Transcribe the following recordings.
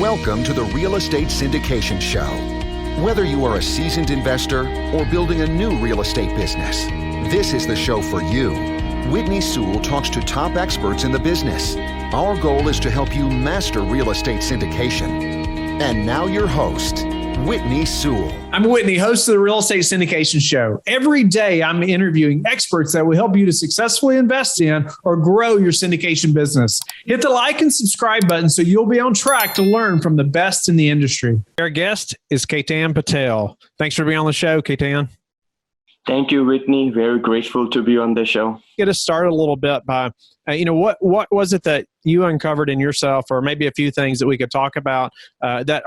Welcome to the Real Estate Syndication Show. Whether you are a seasoned investor or building a new real estate business, this is the show for you. Whitney Sewell talks to top experts in the business. Our goal is to help you master real estate syndication. And now your host, Whitney Sewell. I'm Whitney, host of the Real Estate Syndication Show. Every day, I'm interviewing experts that will help you to successfully invest in or grow your syndication business. Hit the like and subscribe button so you'll be on track to learn from the best in the industry. Our guest is Ketan Patel. Thanks for being on the show, Ketan. Thank you, Whitney. Very grateful to be on the show. Get us started a little bit by, what was it that you uncovered in yourself, or maybe a few things that we could talk about that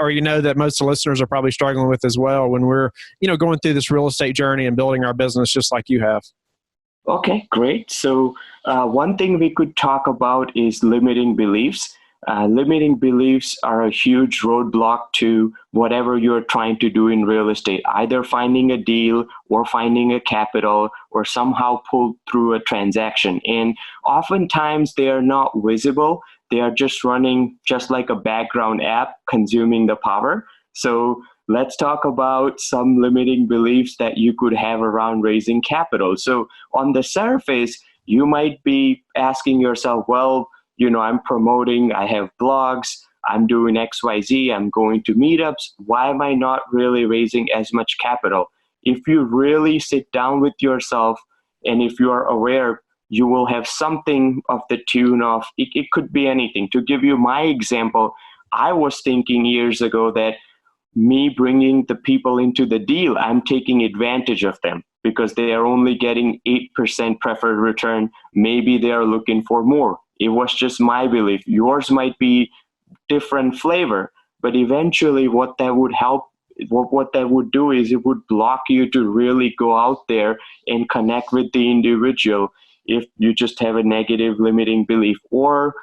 most of the listeners are probably struggling with as well when we're, going through this real estate journey and building our business just like you have. Okay, great. So one thing we could talk about is limiting beliefs. Limiting beliefs are a huge roadblock to whatever you're trying to do in real estate, either finding a deal or finding a capital or somehow pull through a transaction. And oftentimes they are not visible. They are just running just like a background app consuming the power. So let's talk about some limiting beliefs that you could have around raising capital. So on the surface, you might be asking yourself, well, I'm promoting, I have blogs, I'm doing XYZ, I'm going to meetups. Why am I not really raising as much capital? If you really sit down with yourself and if you are aware, you will have something of the tune of, it could be anything. To give you my example, I was thinking years ago that me bringing the people into the deal, I'm taking advantage of them because they are only getting 8% preferred return. Maybe they are looking for more. It was just my belief. Yours might be different flavor, but eventually what that would do is it would block you to really go out there and connect with the individual if you just have a negative limiting belief. Or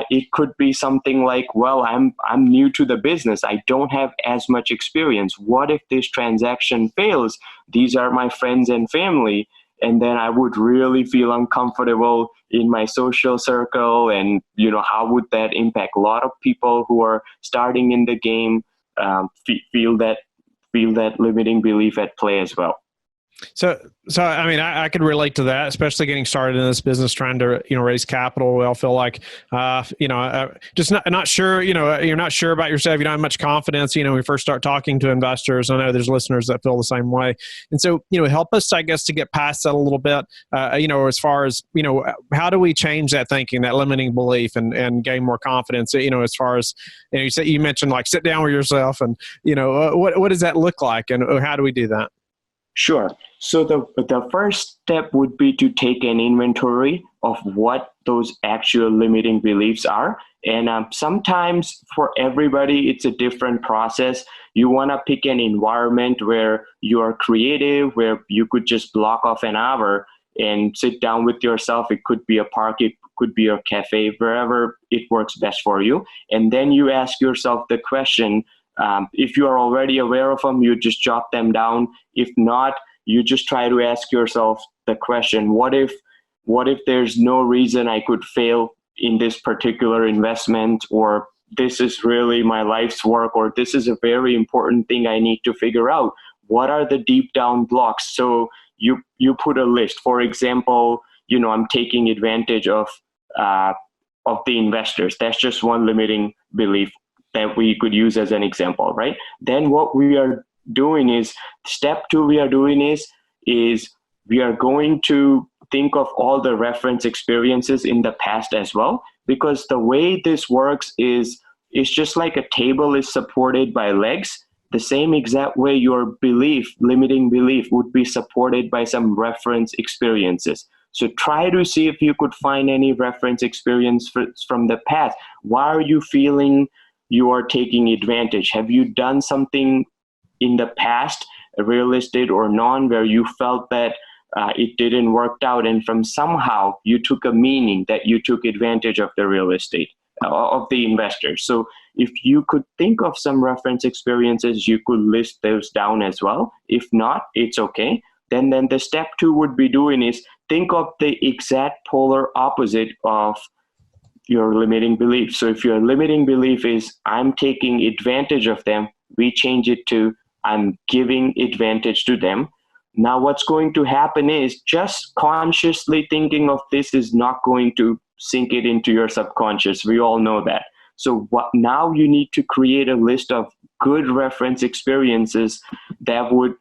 it could be something like, well, I'm new to the business. I don't have as much experience. What if this transaction fails? These are my friends and family. And then I would really feel uncomfortable in my social circle. And, how would that impact? A lot of people who are starting in the game feel that limiting belief at play as well. So I could relate to that, especially getting started in this business, trying to, raise capital. We all feel like, just not sure, you're not sure about yourself. You don't have much confidence, when we first start talking to investors. I know there's listeners that feel the same way. And so, help us, I guess, to get past that a little bit, as far as, how do we change that thinking, that limiting belief and gain more confidence, as far as, you mentioned like sit down with yourself and, what does that look like and how do we do that? Sure. So the first step would be to take an inventory of what those actual limiting beliefs are. And sometimes for everybody, it's a different process. You want to pick an environment where you are creative, where you could just block off an hour and sit down with yourself. It could be a park, it could be a cafe, wherever it works best for you. And then you ask yourself the question, if you are already aware of them, you just jot them down. If not, you just try to ask yourself the question, what if there's no reason I could fail in this particular investment, or this is really my life's work, or this is a very important thing I need to figure out? What are the deep down blocks? So you put a list. For example, I'm taking advantage of the investors. That's just one limiting belief that we could use as an example, right? Then what we are doing is, step 2 we are doing is we are going to think of all the reference experiences in the past as well, because the way this works is it's just like a table is supported by legs. The same exact way your limiting belief would be supported by some reference experiences. So try to see if you could find any reference experience from the past. Why are you feeling you are taking advantage? Have you done something in the past, real estate or non, where you felt that it didn't work out, and from somehow you took a meaning that you took advantage of the real estate, of the investors? So if you could think of some reference experiences, you could list those down as well. If not, it's okay. Then the step 2 would be doing is think of the exact polar opposite of your limiting belief. So if your limiting belief is I'm taking advantage of them, we change it to I'm giving advantage to them. Now what's going to happen is just consciously thinking of this is not going to sink it into your subconscious. We all know that. So now you need to create a list of good reference experiences that would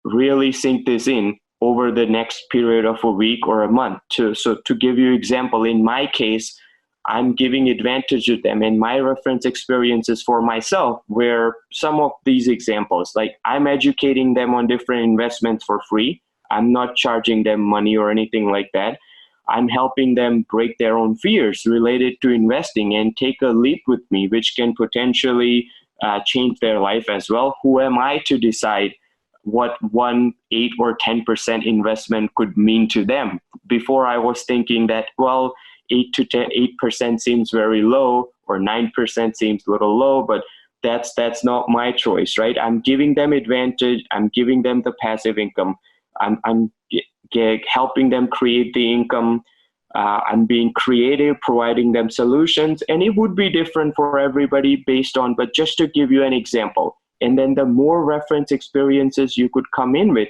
really sink this in over the next period of a week or a month. So to give you example, in my case, I'm giving advantage to them, and my reference experiences for myself were some of these examples. Like I'm educating them on different investments for free. I'm not charging them money or anything like that. I'm helping them break their own fears related to investing and take a leap with me, which can potentially change their life as well. Who am I to decide what 1, 8, or 10% investment could mean to them? Before I was thinking that, well, 8% seems very low, or 9% seems a little low, but that's not my choice, right? I'm giving them advantage. I'm giving them the passive income. I'm helping them create the income. I'm being creative, providing them solutions, and it would be different for everybody based on, but just to give you an example. And then the more reference experiences you could come in with,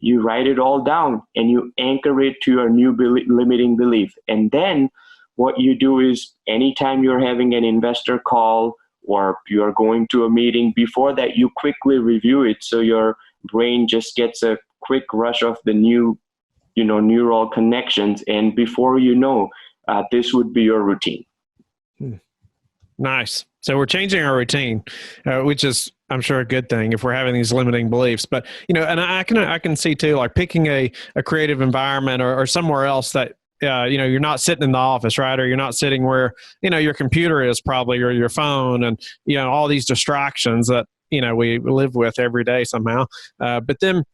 you write it all down and you anchor it to your new limiting belief. And then what you do is anytime you're having an investor call or you're going to a meeting, before that you quickly review it so your brain just gets a quick rush of the new neural connections. And before you know, this would be your routine. Nice. So we're changing our routine, which is, I'm sure, a good thing if we're having these limiting beliefs. But, and I can see too, like picking a creative environment or somewhere else that, you're not sitting in the office, right? Or you're not sitting where, your computer is probably, or your phone, and, all these distractions that, we live with every day somehow. But then,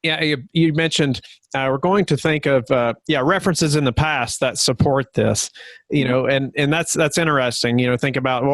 you mentioned we're going to think of references in the past that support this, and that's interesting. Think about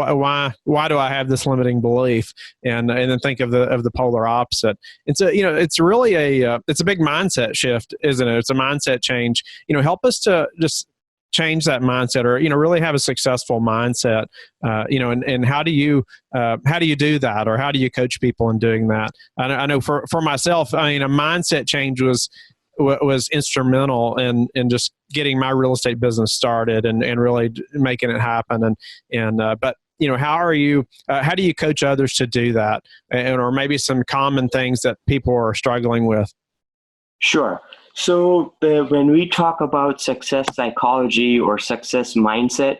why do I have this limiting belief, and then think of the polar opposite. And so it's really it's a big mindset shift, isn't it? It's a mindset change. Help us to just change that mindset, or really have a successful mindset, and how do you do that, or how do you coach people in doing that? I know for myself, a mindset change was instrumental in just getting my real estate business started and really making it happen. But how do you coach others to do that, or maybe some common things that people are struggling with? Sure. So when we talk about success psychology or success mindset,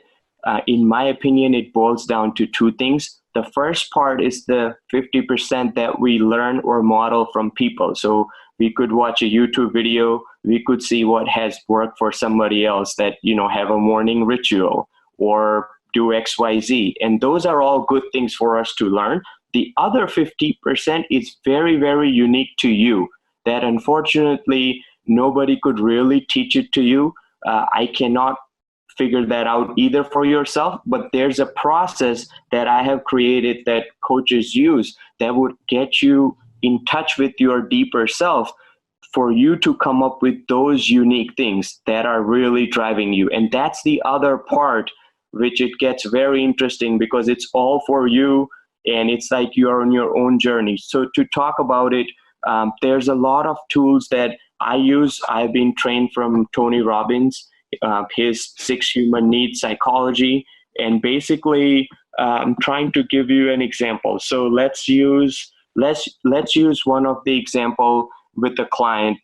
in my opinion, it boils down to two things. The first part is the 50% that we learn or model from people. So we could watch a YouTube video, we could see what has worked for somebody else, that, have a morning ritual or do XYZ. And those are all good things for us to learn. The other 50% is very, very unique to you, that unfortunately nobody could really teach it to you. I cannot figure that out either for yourself, but there's a process that I have created that coaches use that would get you in touch with your deeper self, for you to come up with those unique things that are really driving you. And that's the other part, which it gets very interesting because it's all for you and it's like you're on your own journey. So to talk about it, there's a lot of tools that I use. I've been trained from Tony Robbins, his 6 human needs psychology. And basically, I'm trying to give you an example. So let's use one of the example with the client.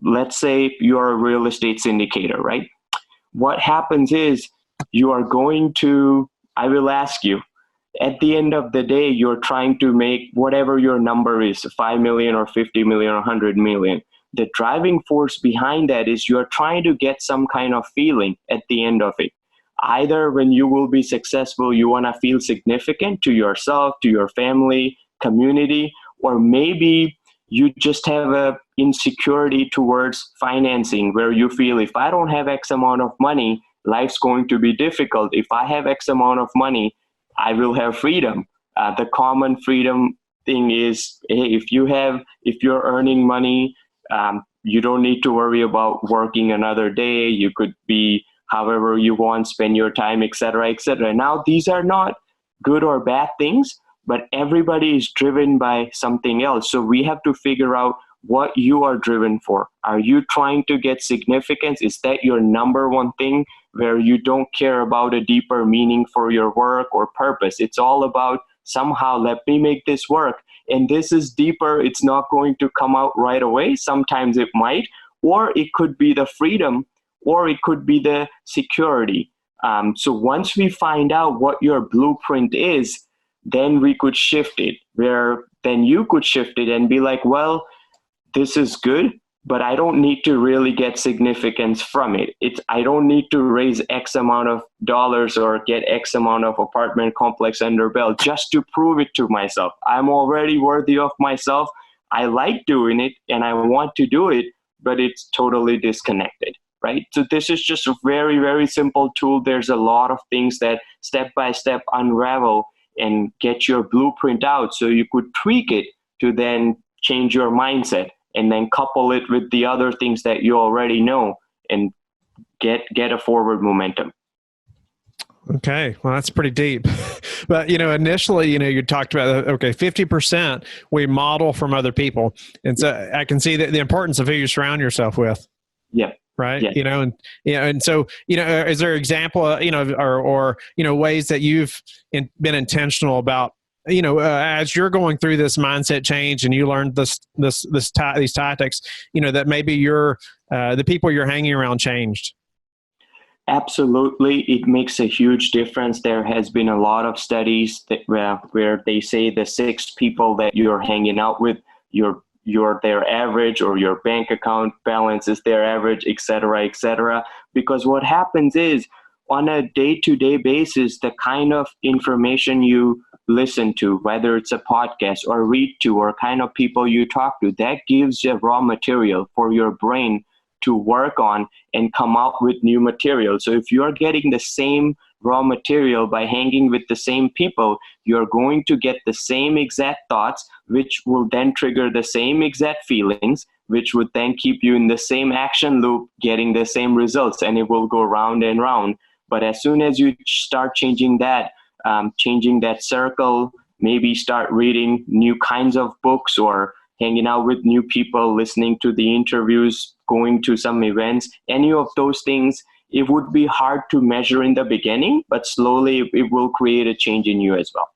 Let's say you're a real estate syndicator, right? What happens is I will ask you, at the end of the day, you're trying to make whatever your number is, 5 million or 50 million or 100 million. The driving force behind that is you're trying to get some kind of feeling at the end of it. Either when you will be successful, you want to feel significant to yourself, to your family, community, or maybe you just have a insecurity towards financing where you feel, if I don't have X amount of money, life's going to be difficult. If I have X amount of money, I will have freedom. The common freedom thing is, hey, if you're earning money, you don't need to worry about working another day. You could be however you want, spend your time, etc., etc. Now, these are not good or bad things, but everybody is driven by something else. So we have to figure out what you are driven for. Are you trying to get significance? Is that your number one thing, where you don't care about a deeper meaning for your work or purpose? It's all about somehow, let me make this work. And this is deeper. It's not going to come out right away. Sometimes it might, or it could be the freedom, or it could be the security. So once we find out what your blueprint is, then we could shift it, where then you could shift it and be like, well, this is good, but I don't need to really get significance from it. I don't need to raise X amount of dollars or get X amount of apartment complex under belt just to prove it to myself. I'm already worthy of myself. I like doing it and I want to do it, but it's totally disconnected, right? So this is just a very, very simple tool. There's a lot of things that step by step unravel and get your blueprint out, so you could tweak it to then change your mindset, and then couple it with the other things that you already know and get a forward momentum. Okay. Well, that's pretty deep. But, initially, you talked about, 50% we model from other people. And so I can see the importance of who you surround yourself with. Yeah. Right. Yeah. And so, is there an example, or ways that you've been intentional about, as you're going through this mindset change and you learned these tactics, that maybe the people you're hanging around changed? Absolutely. It makes a huge difference. There has been a lot of studies where they say the 6 people that you're hanging out with, you're their average, or your bank account balance is their average, et cetera, because what happens is, on a day-to-day basis, the kind of information you listen to, whether it's a podcast or read to, or kind of people you talk to, that gives you raw material for your brain to work on and come up with new material. So if you're getting the same raw material by hanging with the same people, you're going to get the same exact thoughts, which will then trigger the same exact feelings, which would then keep you in the same action loop, getting the same results, and it will go round and round. But as soon as you start changing that circle, maybe start reading new kinds of books, or hanging out with new people, listening to the interviews, going to some events, any of those things, it would be hard to measure in the beginning, but slowly it will create a change in you as well.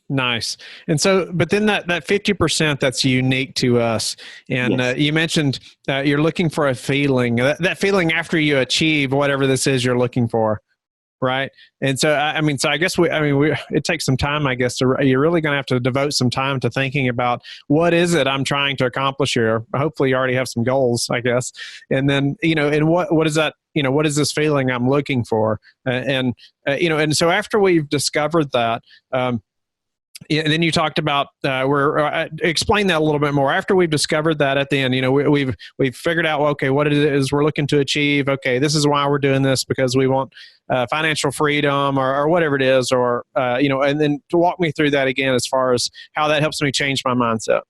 Nice. And so, but then that 50% that's unique to us, and Yes. You mentioned you're looking for a feeling, that feeling after you achieve whatever this is you're looking for, right? And so, I guess it takes some time, I guess, you're really going to have to devote some time to thinking about, what is it I'm trying to accomplish here? Hopefully you already have some goals, I guess. And then, and what is that, what is this feeling I'm looking for? And so after we've discovered that, and then you talked about explain that a little bit more. After we've discovered that at the end, we've figured out, okay, what it is we're looking to achieve. Okay, this is why we're doing this, because we want financial freedom, or whatever it is, or and then to walk me through that again as far as how that helps me change my mindset.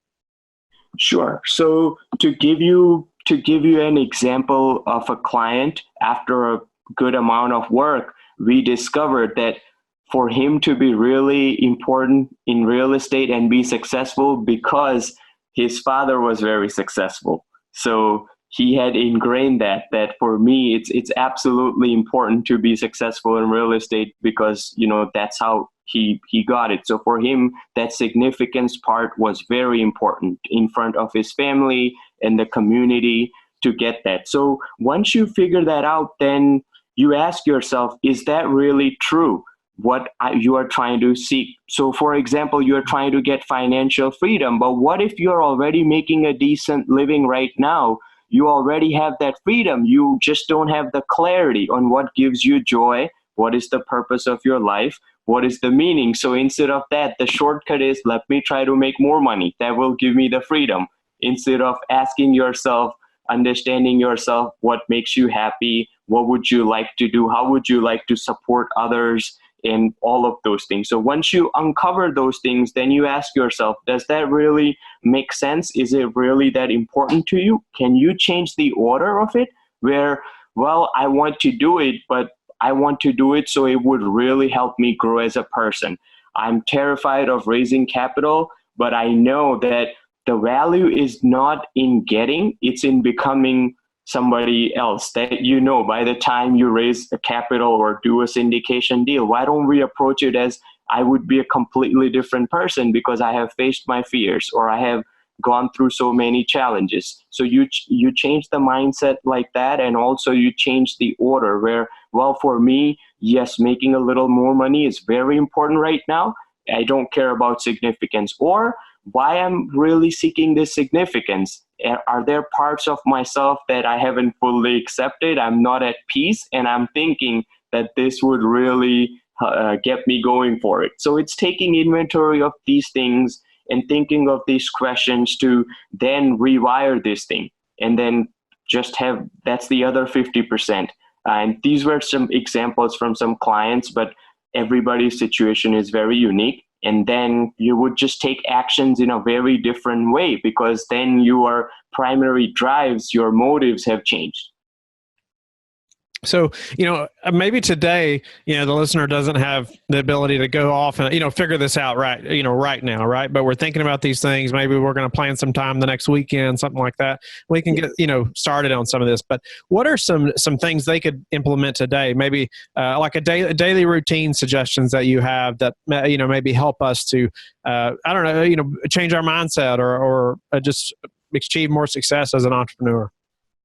Sure. So to give you an example of a client, after a good amount of work, we discovered that for him to be really important in real estate and be successful, because his father was very successful. So he had ingrained that for me, it's absolutely important to be successful in real estate, because, that's how he got it. So for him, that significance part was very important in front of his family and the community to get that. So once you figure that out, then you ask yourself, is that really true? What you are trying to seek. So for example, you're trying to get financial freedom, but what if you're already making a decent living right now? You already have that freedom. You just don't have the clarity on what gives you joy. What is the purpose of your life? What is the meaning? So instead of that, the shortcut is, let me try to make more money. That will give me the freedom. Instead of asking yourself, understanding yourself, what makes you happy? What would you like to do? How would you like to support others? And all of those things. So once you uncover those things, then you ask yourself, does that really make sense? Is it really that important to you? Can you change the order of it? Where well, I want to do it, but I want to do it so it would really help me grow as a person. I'm terrified of raising capital, but I know that the value is not in getting, it's in becoming somebody else that by the time you raise a capital or do a syndication deal. Why don't we approach it as I would be a completely different person because I have faced my fears or I have gone through so many challenges. So you change the mindset like that, and also you change the order where, well, for me, yes, making a little more money is very important right now. I don't care about significance, or why I'm really seeking this significance. Are there parts of myself that I haven't fully accepted? I'm not at peace, and I'm thinking that this would really get me going for it. So it's taking inventory of these things and thinking of these questions to then rewire this thing, and then just have, that's the other 50%. And these were some examples from some clients, but everybody's situation is very unique. And then you would just take actions in a very different way, because then your primary drives, your motives have changed. So, maybe today, the listener doesn't have the ability to go off and, figure this out right now, right? But we're thinking about these things. Maybe we're going to plan some time the next weekend, something like that. We can get, started on some of this. But what are some things they could implement today? Maybe like a daily routine suggestions that you have that, maybe help us to, change our mindset or just achieve more success as an entrepreneur.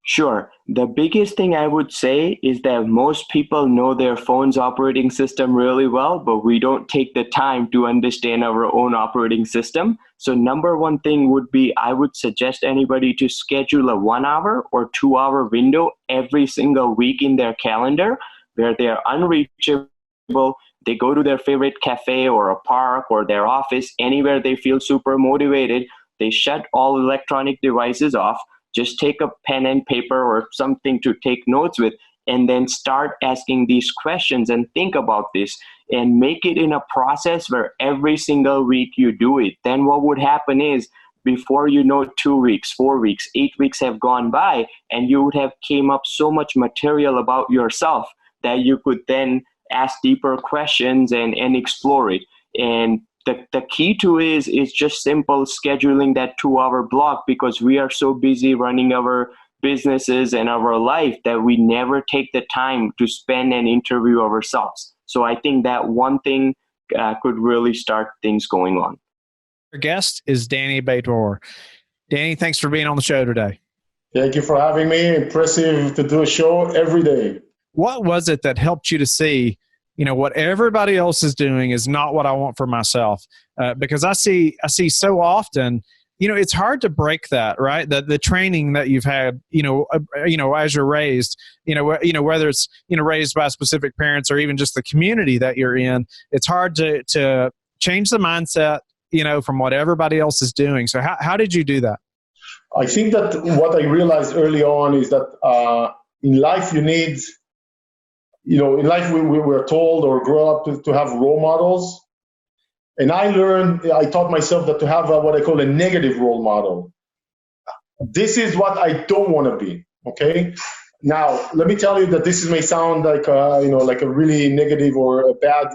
Sure. The biggest thing I would say is that most people know their phone's operating system really well, but we don't take the time to understand our own operating system. So number one thing would be, I would suggest anybody to schedule a 1 hour or 2 hour window every single week in their calendar where they are unreachable. They go to their favorite cafe or a park or their office, anywhere they feel super motivated. They shut all electronic devices off. Just take a pen and paper or something to take notes with, and then start asking these questions and think about this and make it in a process where every single week you do it. Then what would happen is, before 2 weeks, 4 weeks, 8 weeks have gone by, and you would have came up so much material about yourself that you could then ask deeper questions and explore it. And the key to is just simple scheduling that 2 hour block, because we are so busy running our businesses and our life that we never take the time to spend and interview ourselves. So I think that one thing could really start things going on. Our guest is Dani Beit-Or. Dani, thanks for being on the show today. Thank you for having me. Impressive to do a show every day. What was it that helped you to see, what everybody else is doing is not what I want for myself? Because I see so often, it's hard to break that, right? The training that you've had, as you're raised, whether it's, raised by specific parents or even just the community that you're in, it's hard to change the mindset, from what everybody else is doing. So how did you do that? I think that what I realized early on is that in life you need, in life we were told or grow up to have role models. And I taught myself that to have what I call a negative role model. This is what I don't want to be, okay? Now, let me tell you that this may sound like like a really negative or a bad,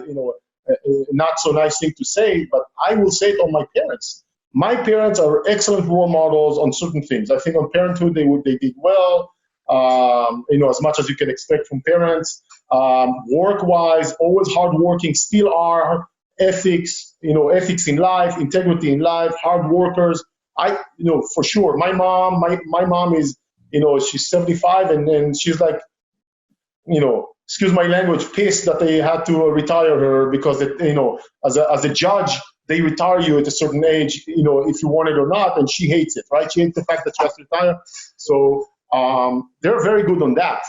not so nice thing to say, but I will say it on my parents. My parents are excellent role models on certain things. I think on parenthood they did well, as much as you can expect from parents. Work-wise, always hardworking, still are. Ethics, ethics in life, integrity in life, hard workers. For sure. My mom is, she's 75 and she's like, excuse my language, pissed that they had to retire her because, as a judge, they retire you at a certain age, if you want it or not, and she hates it, right? She hates the fact that she has to retire. So they're very good on that.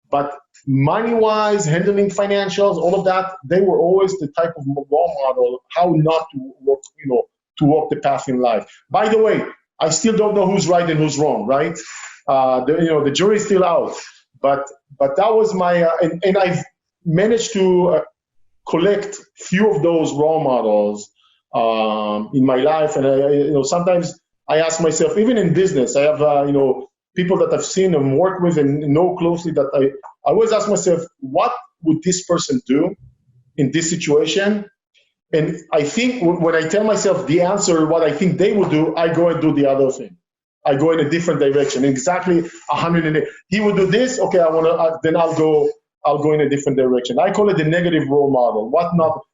But money-wise, handling financials, all of that, they were always the type of role model, how not to walk, to walk the path in life. By the way, I still don't know who's right and who's wrong, right? The jury's still out. But that was my, and I've managed to collect few of those role models in my life. And sometimes I ask myself, even in business, I have, people that I've seen and worked with and know closely, that I always ask myself, what would this person do in this situation? And I think when I tell myself the answer, what I think they would do, I go and do the other thing. I go in a different direction. Exactly 180. He would do this. Okay, then I'll go in a different direction. I call it the negative role model.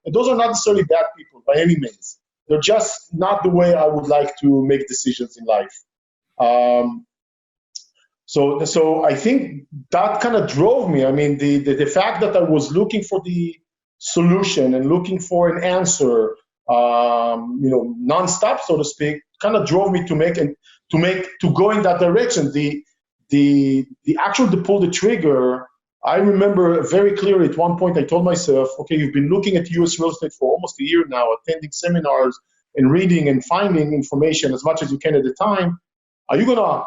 And those are not necessarily bad people by any means. They're just not the way I would like to make decisions in life. So I think that kind of drove me. I mean, the fact that I was looking for the solution and looking for an answer, nonstop, so to speak, kind of drove me to go in that direction. The actual to pull the trigger, I remember very clearly at one point I told myself, okay, you've been looking at U.S. real estate for almost a year now, attending seminars and reading and finding information as much as you can at the time. Are you gonna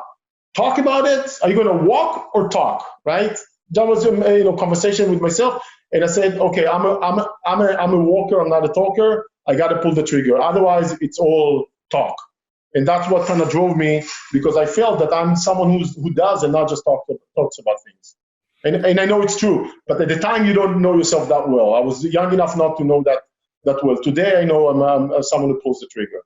talk about it? Are you gonna walk or talk? Right? That was a conversation with myself, and I said, okay, I'm a walker. I'm not a talker. I got to pull the trigger. Otherwise, it's all talk. And that's what kind of drove me, because I felt that I'm someone who does and not just talks about things. And I know it's true, but at the time you don't know yourself that well. I was young enough not to know that well. Today I know I'm someone who pulls the trigger.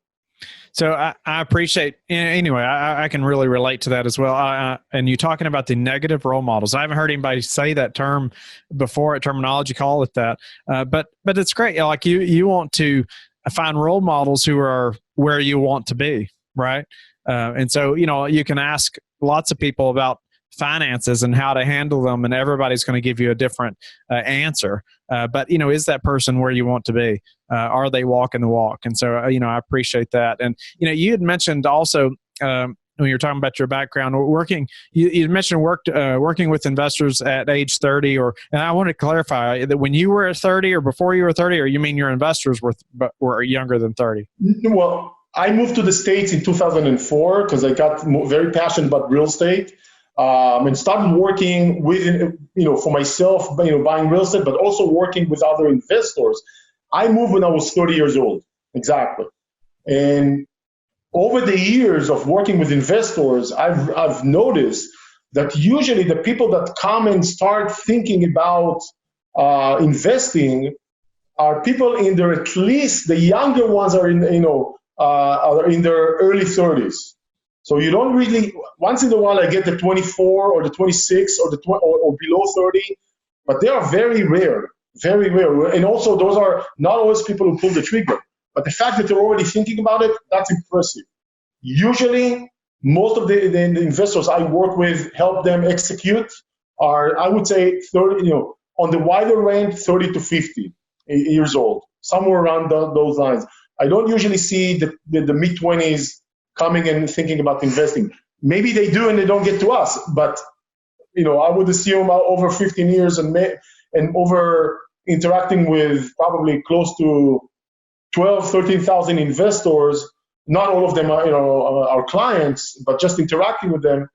So I appreciate, anyway, I can really relate to that as well. And you talking about the negative role models. I haven't heard anybody say that term before, a terminology, call it that. But it's great. Like you want to find role models who are where you want to be, right? And so, you can ask lots of people about finances and how to handle them, and everybody's going to give you a different answer. But is that person where you want to be? Are they walking the walk? And so, I appreciate that. And you had mentioned also when you're talking about your background working, you mentioned working with investors at age 30, and I want to clarify that when you were at 30 or before you were 30, or you mean your investors were younger than 30? Well, I moved to the States in 2004 because I got very passionate about real estate. And started working with, for myself, buying real estate, but also working with other investors. I moved when I was 30 years old, exactly. And over the years of working with investors, I've noticed that usually the people that come and start thinking about investing are people at least the younger ones are in their early 30s. So you don't really, once in a while I get the 24 or the 26 or or below 30, but they are very rare, very rare. And also those are not always people who pull the trigger. But the fact that they're already thinking about it, that's impressive. Usually, most of the investors I work with help them execute are, I would say, 30, on the wider range, 30 to 50 years old, somewhere around those lines. I don't usually see the mid-20s coming and thinking about investing. Maybe they do and they don't get to us, but I would assume over 15 years and over interacting with probably close to 12, 13,000 investors, not all of them are our clients, but just interacting with them,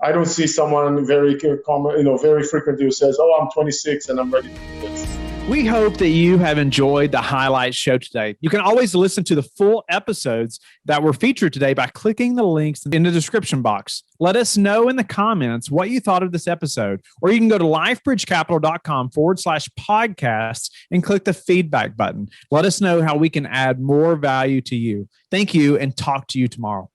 I don't see someone very common, very frequently who says, "Oh, I'm 26 and I'm ready to do this." We hope that you have enjoyed the highlight show today. You can always listen to the full episodes that were featured today by clicking the links in the description box. Let us know in the comments what you thought of this episode, or you can go to lifebridgecapital.com/podcasts and click the feedback button. Let us know how we can add more value to you. Thank you, and talk to you tomorrow.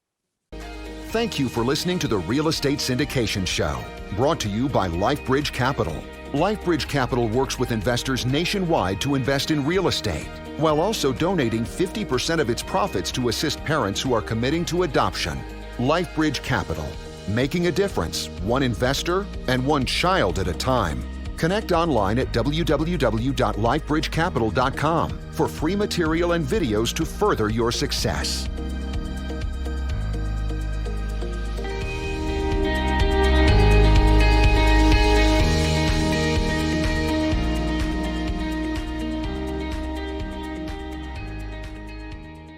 Thank you for listening to the Real Estate Syndication Show, brought to you by LifeBridge Capital. LifeBridge Capital works with investors nationwide to invest in real estate, while also donating 50% of its profits to assist parents who are committing to adoption. LifeBridge Capital, making a difference, one investor and one child at a time. Connect online at www.lifebridgecapital.com for free material and videos to further your success.